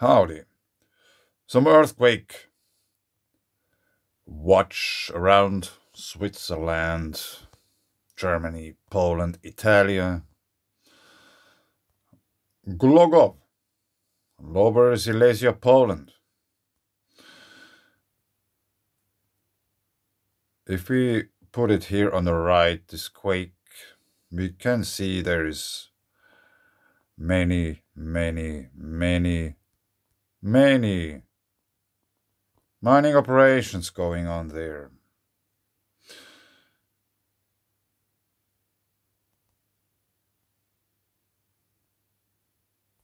Howdy. Some earthquake watch around Switzerland, Germany, Poland, Italy. Glogov, Lower Silesia, Poland. If we put it here on the right, this quake, we can see there is many mining operations going on there.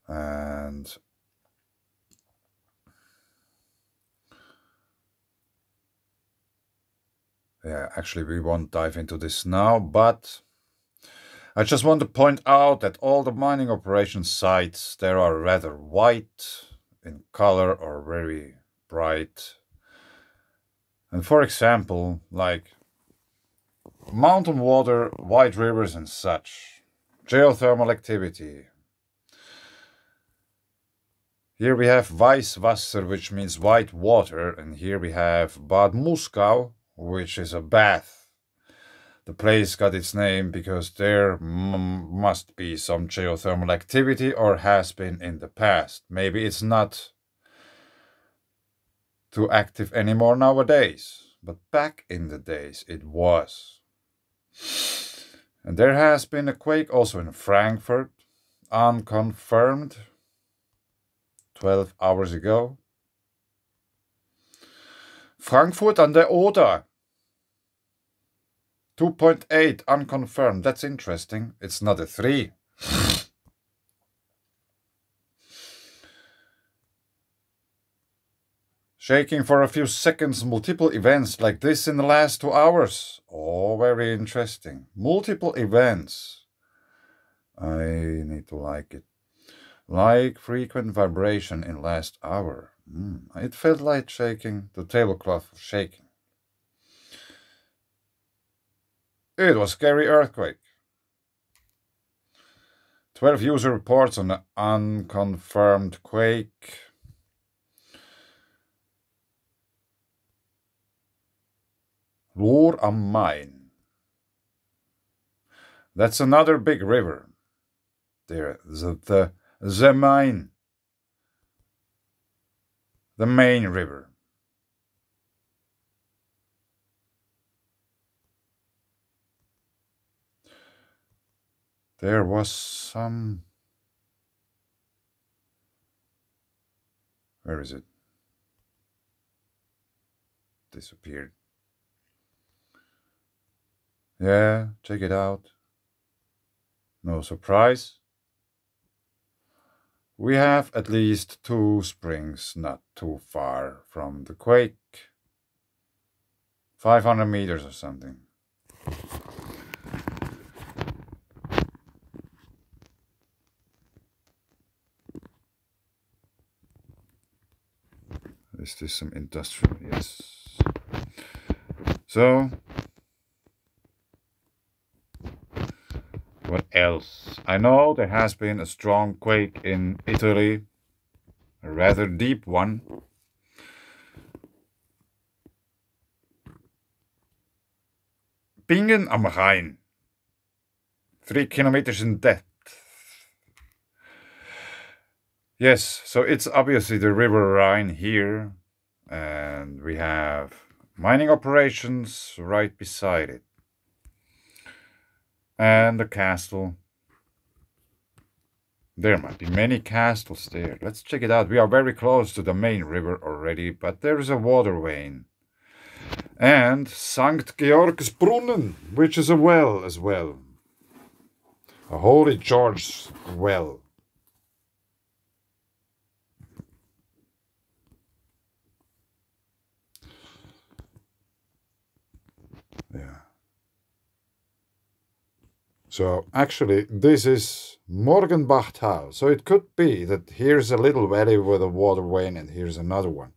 And yeah, actually we won't dive into this now, but I just want to point out that all the mining operation sites, they are rather white in color or very bright. And for example, like Mountainwater, white rivers and such, geothermal activity. Here we have Weißwasser, which means white water, and here we have Bad Muskau, which is a bath. The place got its name because there must be some geothermal activity, or has been in the past. Maybe it's not too active anymore nowadays, but back in the days it was. And there has been a quake also in Frankfurt, unconfirmed, 12 hours ago. Frankfurt an der Oder, 2.8 unconfirmed. That's interesting. It's not a 3. Shaking for a few seconds, multiple events like this in the last 2 hours. Oh, very interesting. Multiple events. I need to like it. Like frequent vibration in last hour. It felt like shaking. The tablecloth was shaking. It was a scary earthquake. 12 user reports on an unconfirmed quake. Lohr am Main. That's another big river. There, the Main. The main river. There was some... Where is it? Disappeared. Yeah, check it out. No surprise. We have at least 2 springs not too far from the quake. 500 meters or something. Is this some industrial? Yes. So, what else? I know there has been a strong quake in Italy, a rather deep one. Bingen am Rhein, 3 kilometers in depth. Yes, so it's obviously the River Rhine here, and we have mining operations right beside it. And the castle. There might be many castles there. Let's check it out. We are very close to the main river already, but there is a water vein. And St. Georgsbrunnen, which is a well as well. A Holy George well. Yeah. So actually this is Morgenbachtal. So it could be that here's a little valley with a water vein and here's another one.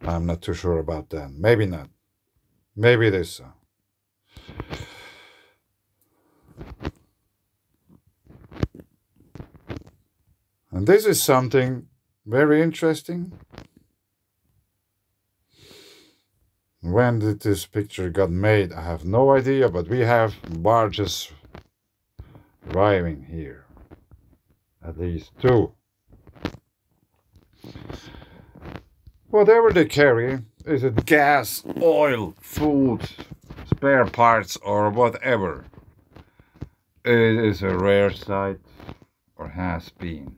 I'm not too sure about that. Maybe not. Maybe it is so. And this is something Very interesting. When did this picture got made? I have no idea, but we have barges arriving here. At least 2. Whatever they carry, is it gas, oil, food, spare parts, or whatever, it is a rare sight, or has been.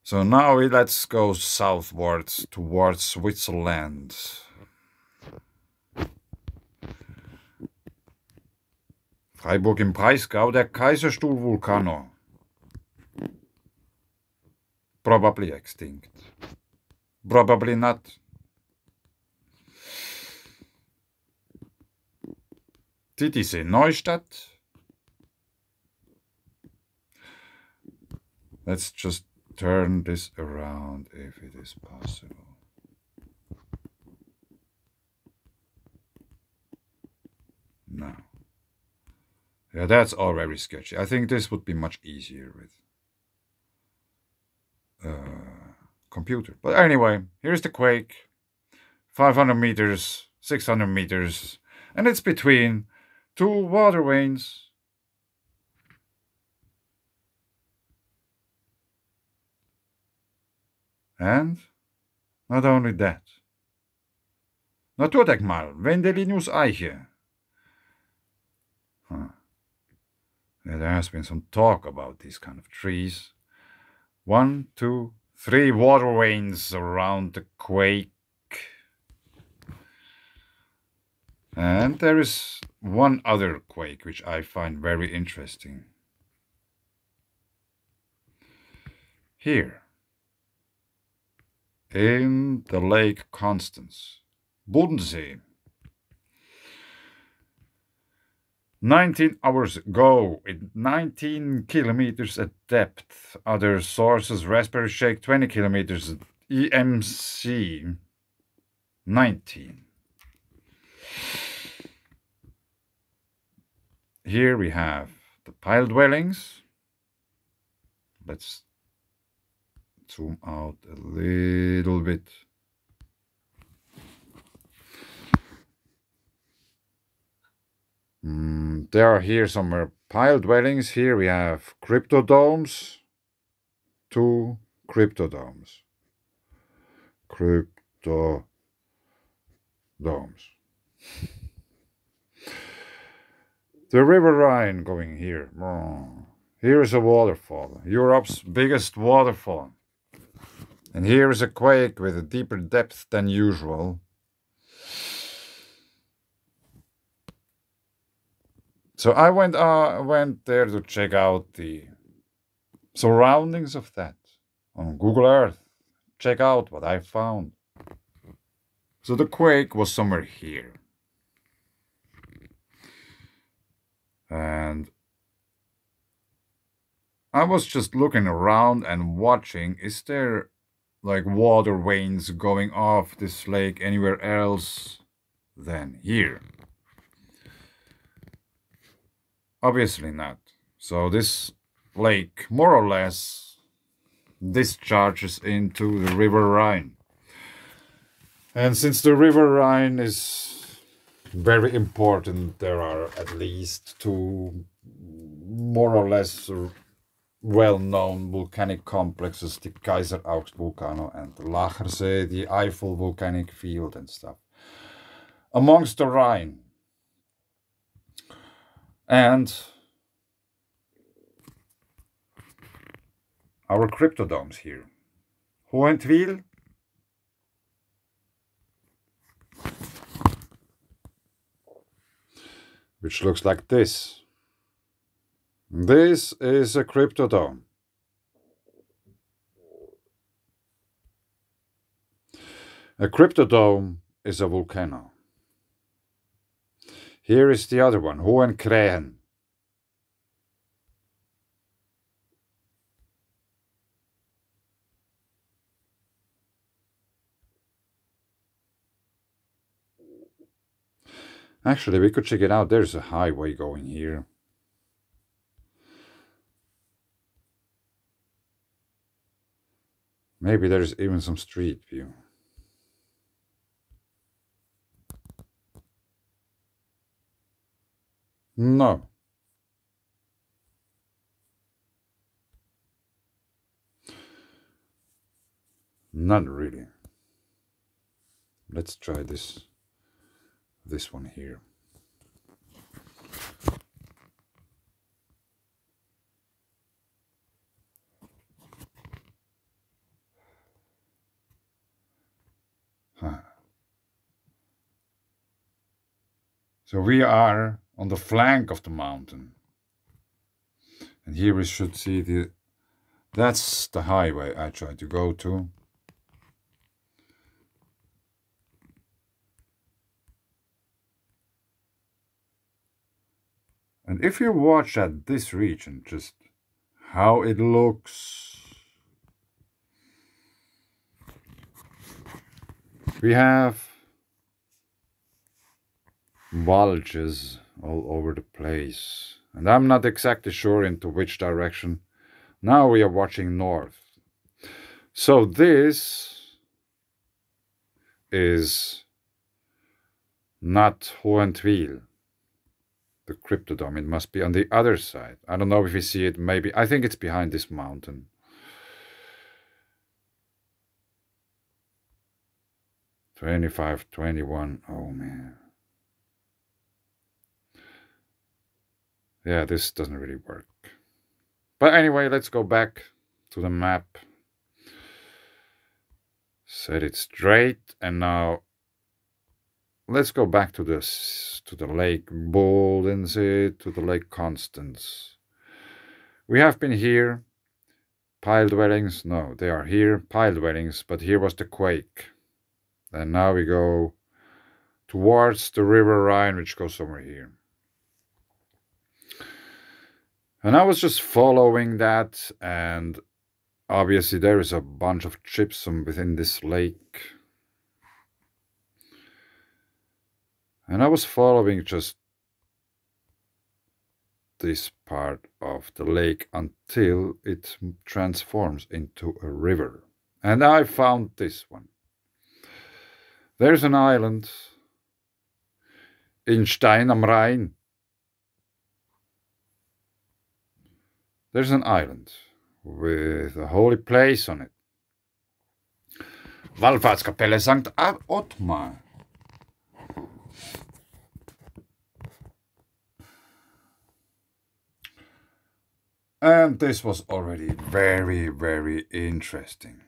So now let's go southwards towards Switzerland. Freiburg im Breisgau, der Kaiserstuhl-Vulcano. Probably extinct. Probably not. Titisee Neustadt. Let's just turn this around if it is possible. No. Yeah, that's all very sketchy. I think this would be much easier with computer. But anyway, here's the quake. 500 meters, 600 meters, and it's between 2 water veins. And not only that. Naturdenkmal, Wendelinus Eiche. Huh. Yeah, there has been some talk about these kind of trees. 1, 2, 3 water veins around the quake. And there is one other quake which I find very interesting. Here, in the Lake Constance, Bodensee. 19 hours ago, in 19 kilometers at depth. Other sources, Raspberry Shake, 20 kilometers at EMC, 19. Here we have the pile dwellings. Let's zoom out a little bit. There are here somewhere pile dwellings. Here we have cryptodomes. 2 cryptodomes. Cryptodomes. The River Rhine going here. Here is a waterfall. Europe's biggest waterfall. And here is a quake with a deeper depth than usual. So I went there to check out the surroundings of that on Google Earth. Check out what I found. So the quake was somewhere here. And I was just looking around and watching, is there like water veins going off this lake anywhere else than here? Obviously not. So this lake more or less discharges into the River Rhine. And since the River Rhine is very important, there are at least 2 more or less well-known volcanic complexes, the Kaiser Augst Vulcano and the Lachersee, the Eifel volcanic field and stuff, amongst the Rhine. And our cryptodomes here. Hohenthwil, which looks like this. This is a cryptodome. A cryptodome is a volcano. Here is the other one, Hohenkrähen. Actually, we could check it out. There's a highway going here. Maybe there's even some street view. No. Not really. Let's try this one here. So we are on the flank of the mountain. And here we should see that's the highway I tried to go to. And if you watch at this region, just how it looks. We have bulges all over the place. And I'm not exactly sure into which direction. Now we are watching north. So this is not Hohenthwil, the Cryptodome. It must be on the other side. I don't know if you see it. Maybe. I think it's behind this mountain. $25, $21. Oh man. Yeah, this doesn't really work. But anyway, let's go back to the map. Set it straight, and now let's go back to the Lake Boldensee, to the Lake Constance. We have been here. Pile dwellings, no, they are here. Pile dwellings, but here was the quake. And now we go towards the River Rhine, which goes somewhere here. And I was just following that, and obviously there is a bunch of gypsum within this lake. And I was following just this part of the lake until it transforms into a river. And I found this one. There's an island in Stein am Rhein. There's an island with a holy place on it. Wallfahrtskapelle St. Ottmar. And this was already very, very interesting.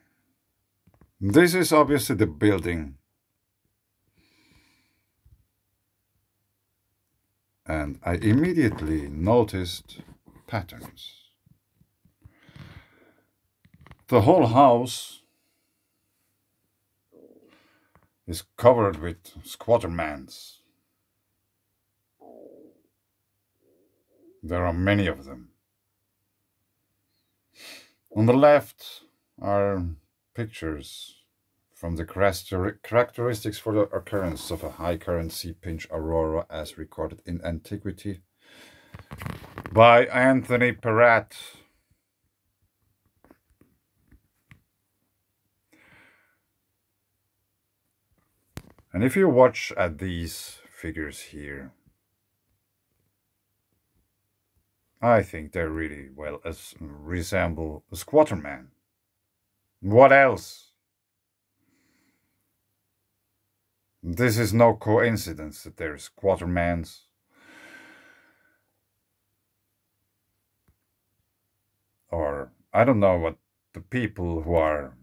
This is obviously the building. And I immediately noticed patterns. The whole house is covered with Squattermans. There are many of them. On the left are pictures from the characteristics for the occurrence of a high current sea pinch aurora as recorded in antiquity by Anthony Peratt. And if you watch at these figures here, I think they really well resemble a Squatterman. What else? This is no coincidence that there's Squattermans. Or I don't know what the people who are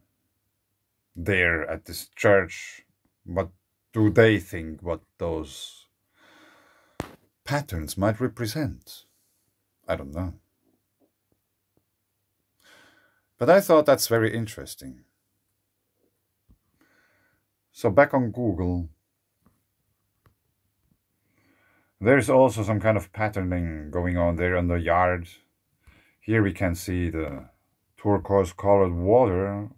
there at this church, what do they think what those patterns might represent? I don't know. But I thought that's very interesting. So back on Google, there's also some kind of patterning going on there on the yard. Here we can see the turquoise colored water.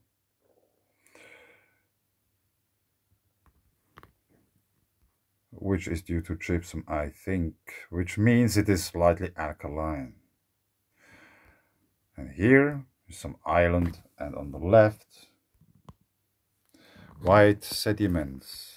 Which is due to gypsum, I think, which means it is slightly alkaline. And here is some island, and on the left white sediments.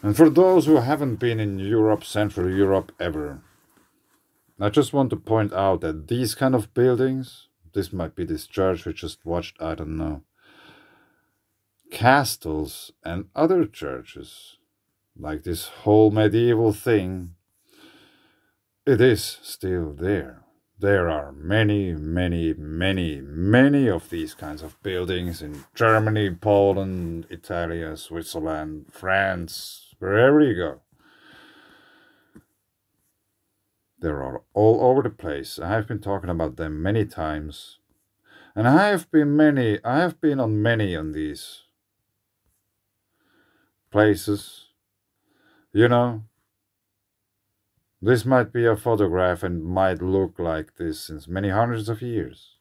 And for those who haven't been in Europe, Central Europe ever, I just want to point out that these kind of buildings, this might be this church we just watched, I don't know, castles and other churches, like this whole medieval thing, it is still there. There are many, many, many, many of these kinds of buildings in Germany, Poland, Italy, Switzerland, France, wherever you go. They're all over the place. I have been talking about them many times. And I have been on many of these places. You know, this might be a photograph and might look like this since many hundreds of years.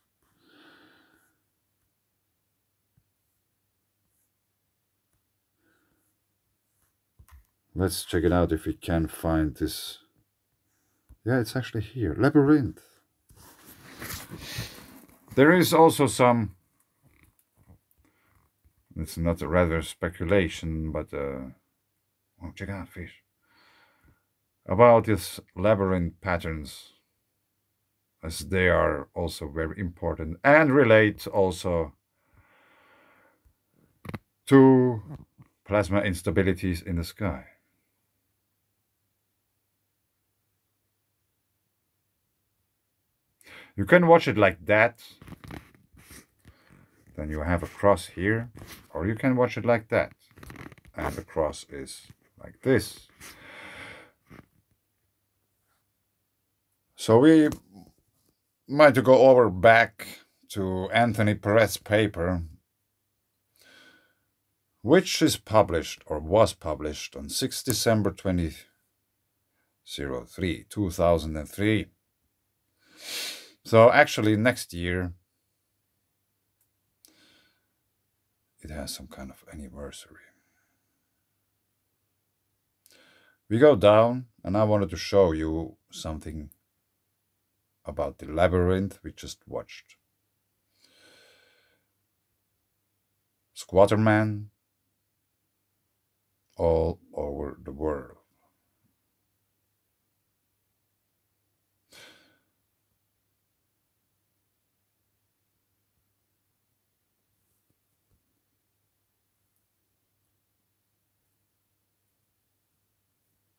Let's check it out if we can find this. Yeah, it's actually here. Labyrinth. There is also some, it's not a rather speculation, but oh, check out fish. About these labyrinth patterns, as they are also very important and relate also to plasma instabilities in the sky. You can watch it like that, then you have a cross here, or you can watch it like that, and the cross is like this. So we might go over back to Anthony Peratt's paper, which is published, or was published, on 6 December 2003. So actually next year it has some kind of anniversary. We go down, and I wanted to show you something about the labyrinth we just watched. Squatterman all over the world.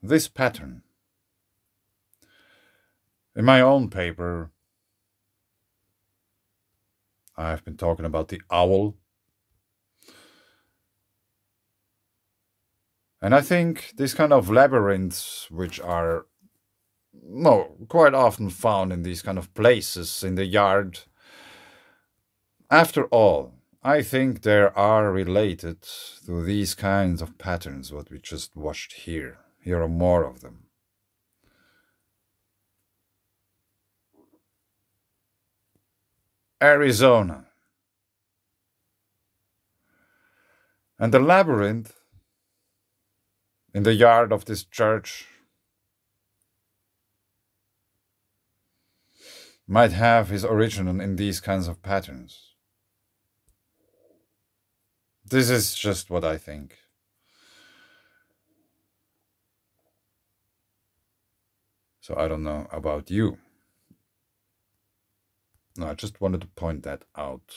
This pattern, in my own paper, I've been talking about the owl. And I think these kind of labyrinths, which are quite often found in these kind of places in the yard, after all, I think they are related to these kinds of patterns, what we just watched here. Here are more of them. Arizona. And the labyrinth in the yard of this church might have his origin in these kinds of patterns. This is just what I think. So I don't know about you. No, I just wanted to point that out.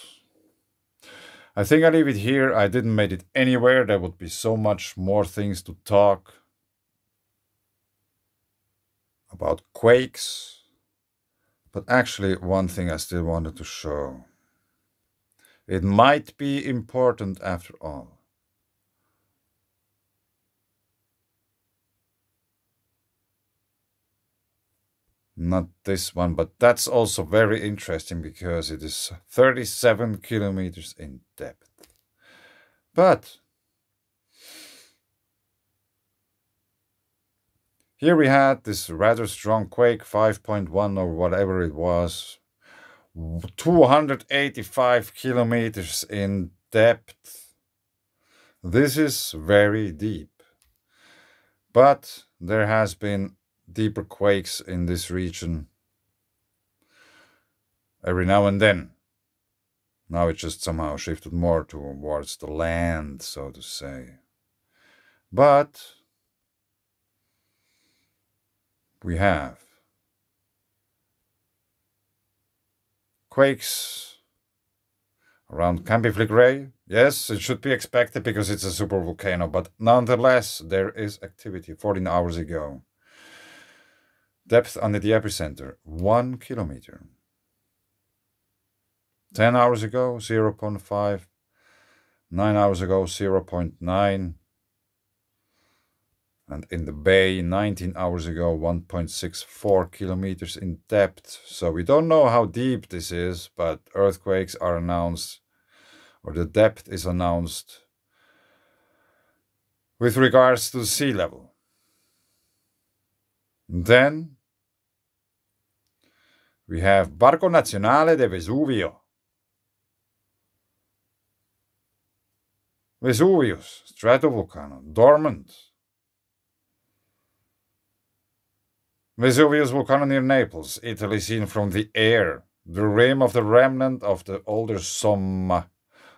I think I leave it here. I didn't make it anywhere. There would be so much more things to talk about quakes. But actually, one thing I still wanted to show. It might be important after all. Not this one, but that's also very interesting because it is 37 kilometers in depth. But here we had this rather strong quake, 5.1 or whatever it was, 285 kilometers in depth. This is very deep. But there has been deeper quakes in this region every now and then. Now it just somehow shifted more towards the land, so to say. But we have quakes around Campifligray. Yes, it should be expected because it's a supervolcano, but nonetheless, there is activity 14 hours ago. Depth under the epicenter, 1 kilometer. 10 hours ago, 0.5. 9 hours ago, 0.9. And in the bay, 19 hours ago, 1.64 kilometers in depth. So we don't know how deep this is, but earthquakes are announced, or the depth is announced with regards to sea level. Then we have Parco Nazionale de Vesuvio. Vesuvius, stratovolcano, dormant. Vesuvius volcano near Naples, Italy, seen from the air. The rim of the remnant of the older Somma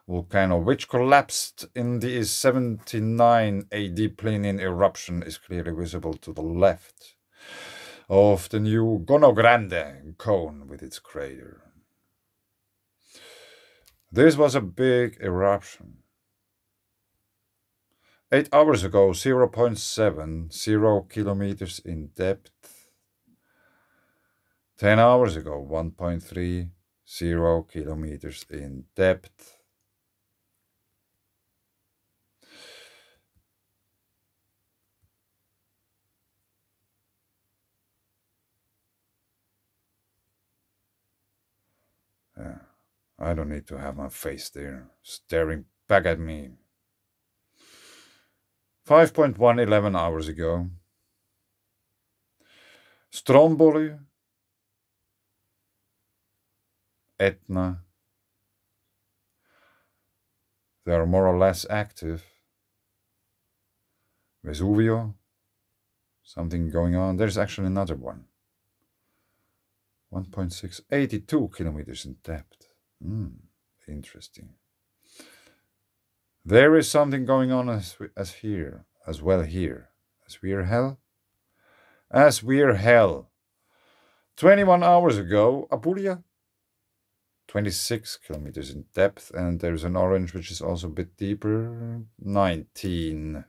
volcano, which collapsed in the 79 AD Plinian eruption, is clearly visible to the left of the new Gono Grande cone with its crater. This was a big eruption. 8 hours ago, 0.70 kilometers in depth. 10 hours ago, 1.30 kilometers in depth. Yeah, I don't need to have my face there, staring back at me. 5.111 hours ago. Stromboli, Etna, they are more or less active. Vesuvio, something going on. There's actually another one. 1.6, 82 kilometers in depth. Interesting. There is something going on as well here. As we're hell. 21 hours ago, Apulia. 26 kilometers in depth, and there's an orange which is also a bit deeper. 19.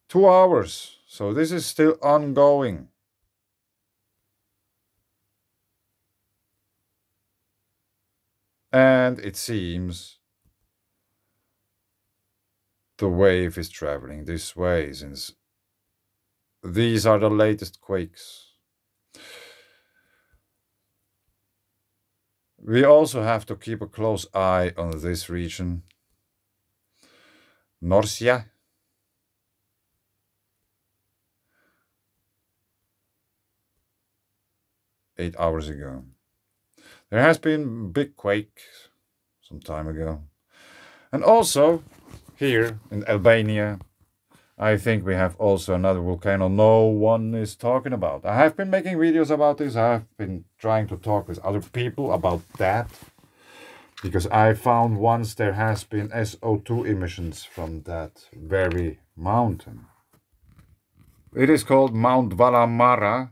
2 hours. So this is still ongoing. And it seems the wave is traveling this way, since these are the latest quakes. We also have to keep a close eye on this region. Norcia. Eight hours ago. There has been a big quake some time ago. And also, here in Albania, I think we have also another volcano no one is talking about. I have been making videos about this. I have been trying to talk with other people about that, because I found once there has been SO2 emissions from that very mountain. It is called Mount Valamara,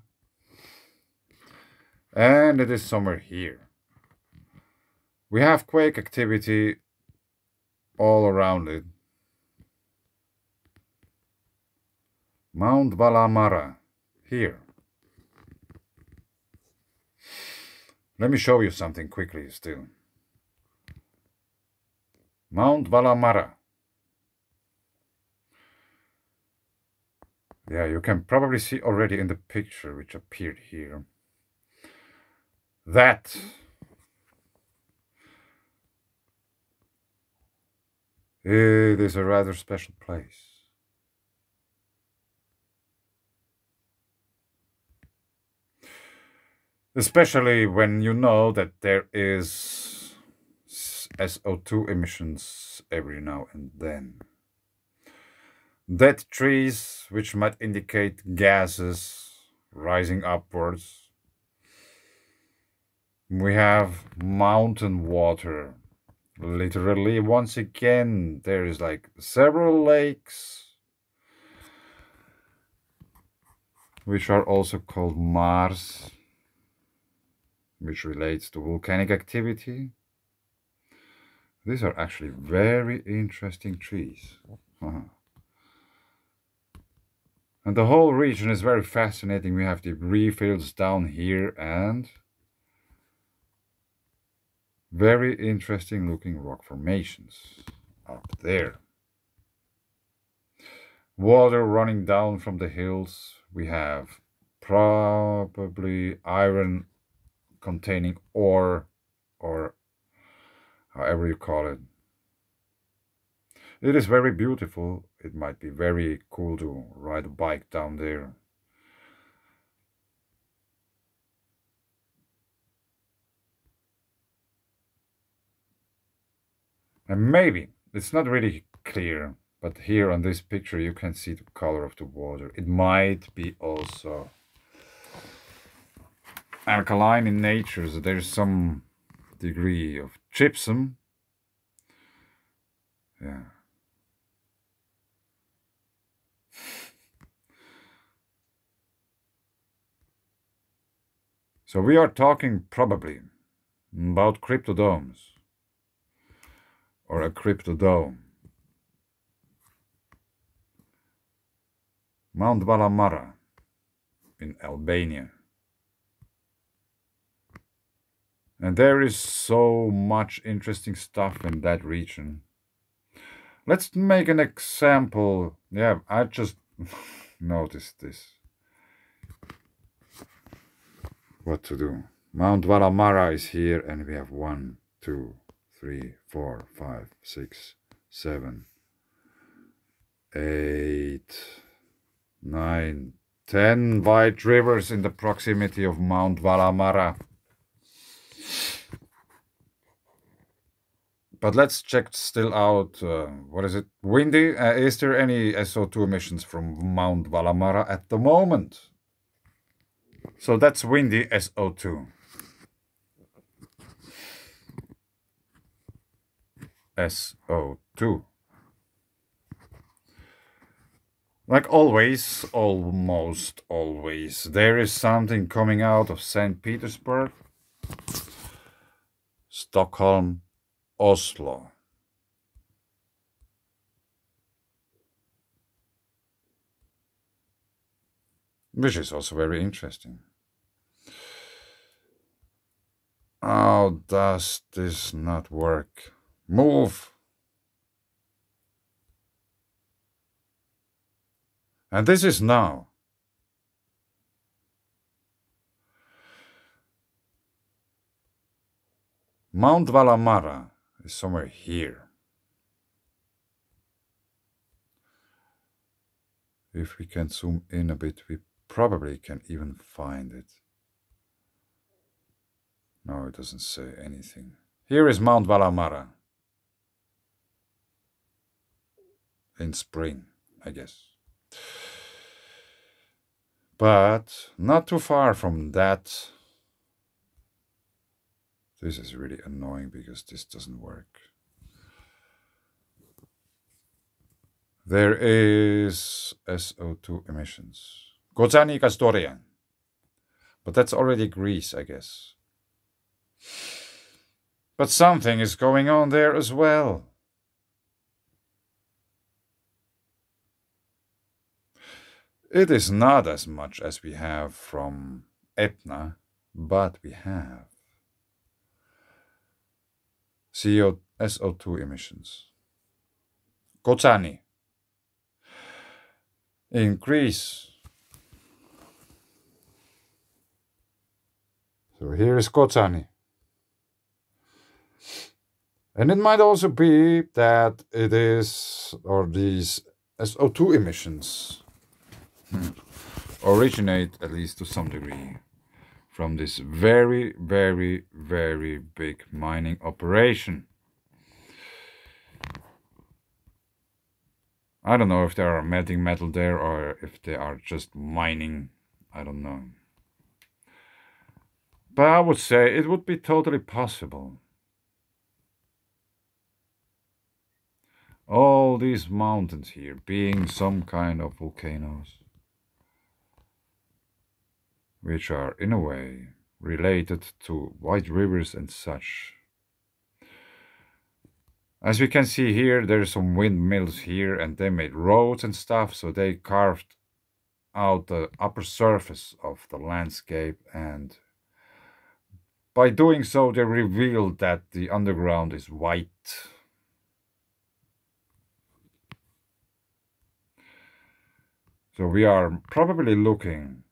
and it is somewhere here. We have quake activity all around it. Mount Valamara, here. Let me show you something quickly still. Mount Valamara. Yeah, you can probably see already in the picture which appeared here that it is a rather special place. Especially when you know that there is SO2 emissions every now and then. Dead trees, which might indicate gases rising upwards. We have mountain water. Literally, once again, there is like several lakes, which are also called Mars, which relates to volcanic activity. These are actually very interesting trees. And the whole region is very fascinating. We have debris fields down here and very interesting looking rock formations up there. Water running down from the hills. We have probably iron containing ore, or however you call it. It is very beautiful. It might be very cool to ride a bike down there. And maybe, it's not really clear, but here on this picture you can see the color of the water. It might be also alkaline in nature, so there's some degree of gypsum. Yeah. So we are talking probably about cryptodomes or a cryptodome. Mount Valamara in Albania. And there is so much interesting stuff in that region. Let's make an example. Yeah, I just noticed this. What to do? Mount Valamara is here, and we have 1, 2, 3, 4, 5, 6, 7, 8, 9, 10 wide rivers in the proximity of Mount Valamara. But let's check still out, what is it, windy? Is there any SO2 emissions from Mount Valamara at the moment? So that's windy SO2. SO2. Like always, almost always, there is something coming out of St. Petersburg, Stockholm, Oslo. Which is also very interesting. How does this not work? Move! And this is now. Mount Valamara is somewhere here. If we can zoom in a bit, we probably can even find it. No, it doesn't say anything. Here is Mount Valamara. In spring, I guess. But not too far from that. This is really annoying because this doesn't work. There is SO2 emissions. Gieseni Kastoria. But that's already Greece, I guess. But something is going on there as well. It is not as much as we have from Etna, but we have SO2 emissions. Gieseni. In Greece. So here is Gieseni. And it might also be that it is, or these SO2 emissions originate, at least to some degree, from this very, very, very big mining operation. I don't know if they are melting metal there or if they are just mining. I don't know. But I would say it would be totally possible. All these mountains here being some kind of volcanoes, which are in a way related to white rivers and such. As we can see here, there's some windmills here and they made roads and stuff, so they carved out the upper surface of the landscape, and by doing so they revealed that the underground is white. So we are probably looking,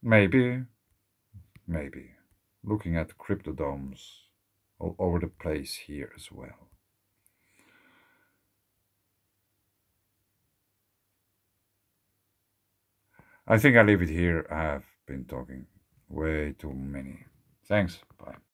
maybe, looking at cryptodomes all over the place here as well. I think I leave it here. I have been talking way too many. Thanks. Bye.